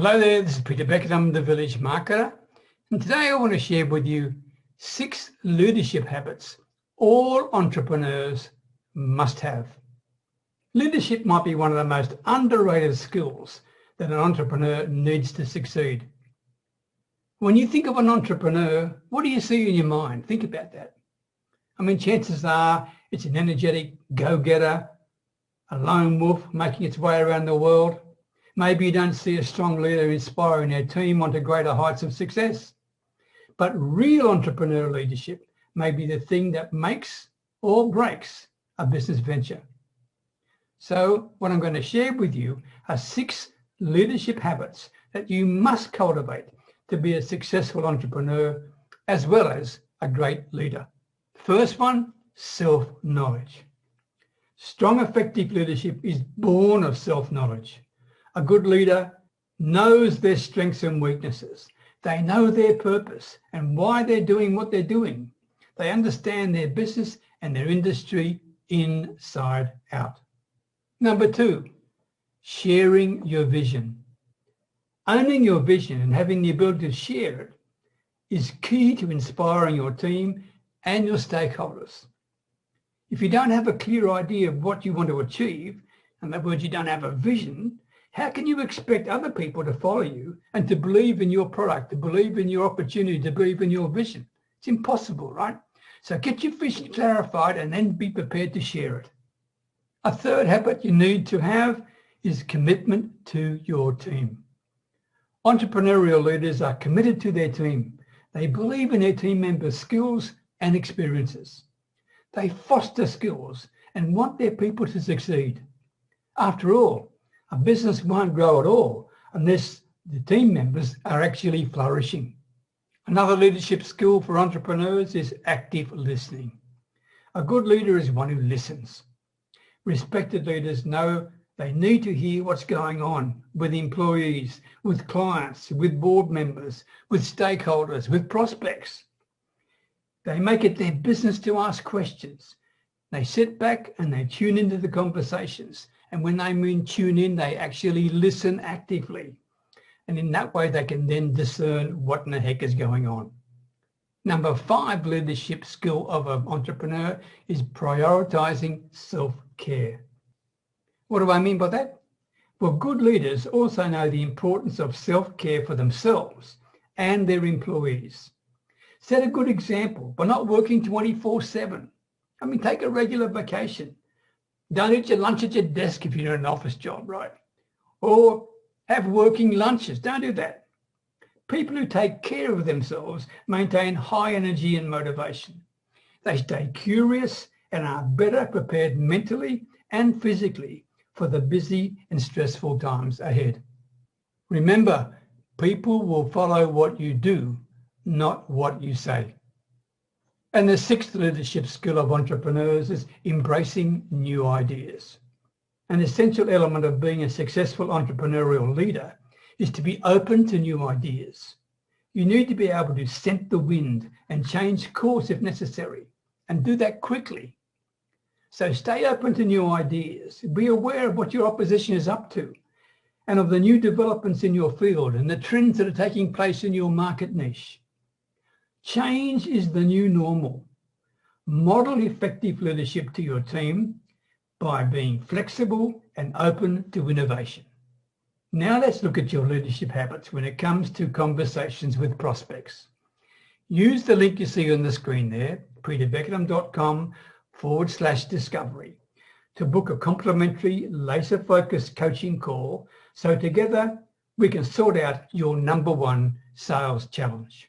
Hello there, this is Peter Beckenham, the Village Marketer, and today I want to share with you 6 leadership habits all entrepreneurs must have. Leadership might be one of the most underrated skills that an entrepreneur needs to succeed. When you think of an entrepreneur, what do you see in your mind? Think about that. I mean, chances are it's an energetic go-getter, a lone wolf making its way around the world. Maybe you don't see a strong leader inspiring their team onto greater heights of success. But real entrepreneurial leadership may be the thing that makes or breaks a business venture. So what I'm going to share with you are 6 leadership habits that you must cultivate to be a successful entrepreneur as well as a great leader. First one, self-knowledge. Strong, effective leadership is born of self-knowledge. A good leader knows their strengths and weaknesses. They know their purpose and why they're doing what they're doing. They understand their business and their industry inside out. Number 2, sharing your vision. Owning your vision and having the ability to share it is key to inspiring your team and your stakeholders. If you don't have a clear idea of what you want to achieve, in other words, you don't have a vision, how can you expect other people to follow you and to believe in your product, to believe in your opportunity, to believe in your vision? It's impossible, right? So get your vision clarified and then be prepared to share it. A third habit you need to have is commitment to your team. Entrepreneurial leaders are committed to their team. They believe in their team members' skills and experiences. They foster skills and want their people to succeed. After all, a business won't grow at all unless the team members are actually flourishing. Another leadership skill for entrepreneurs is active listening. A good leader is one who listens. Respected leaders know they need to hear what's going on with employees, with clients, with board members, with stakeholders, with prospects. They make it their business to ask questions. They sit back and they tune into the conversations. And when they mean tune in, they actually listen actively. And in that way, they can then discern what in the heck is going on. Number 5 leadership skill of an entrepreneur is prioritizing self-care. What do I mean by that? Well, good leaders also know the importance of self-care for themselves and their employees. Set a good example by not working 24/7. I mean, take a regular vacation. Don't eat your lunch at your desk if you're in an office job, right? Or have working lunches. Don't do that. People who take care of themselves maintain high energy and motivation. They stay curious and are better prepared mentally and physically for the busy and stressful times ahead. Remember, people will follow what you do, not what you say. And the 6th leadership skill of entrepreneurs is embracing new ideas. An essential element of being a successful entrepreneurial leader is to be open to new ideas. You need to be able to scent the wind and change course if necessary, and do that quickly. So stay open to new ideas. Be aware of what your opposition is up to and of the new developments in your field and the trends that are taking place in your market niche. Change is the new normal. Model effective leadership to your team by being flexible and open to innovation. Now let's look at your leadership habits when it comes to conversations with prospects. Use the link you see on the screen there, peterbeckenham.com/discovery, to book a complimentary laser-focused coaching call so together we can sort out your number 1 sales challenge.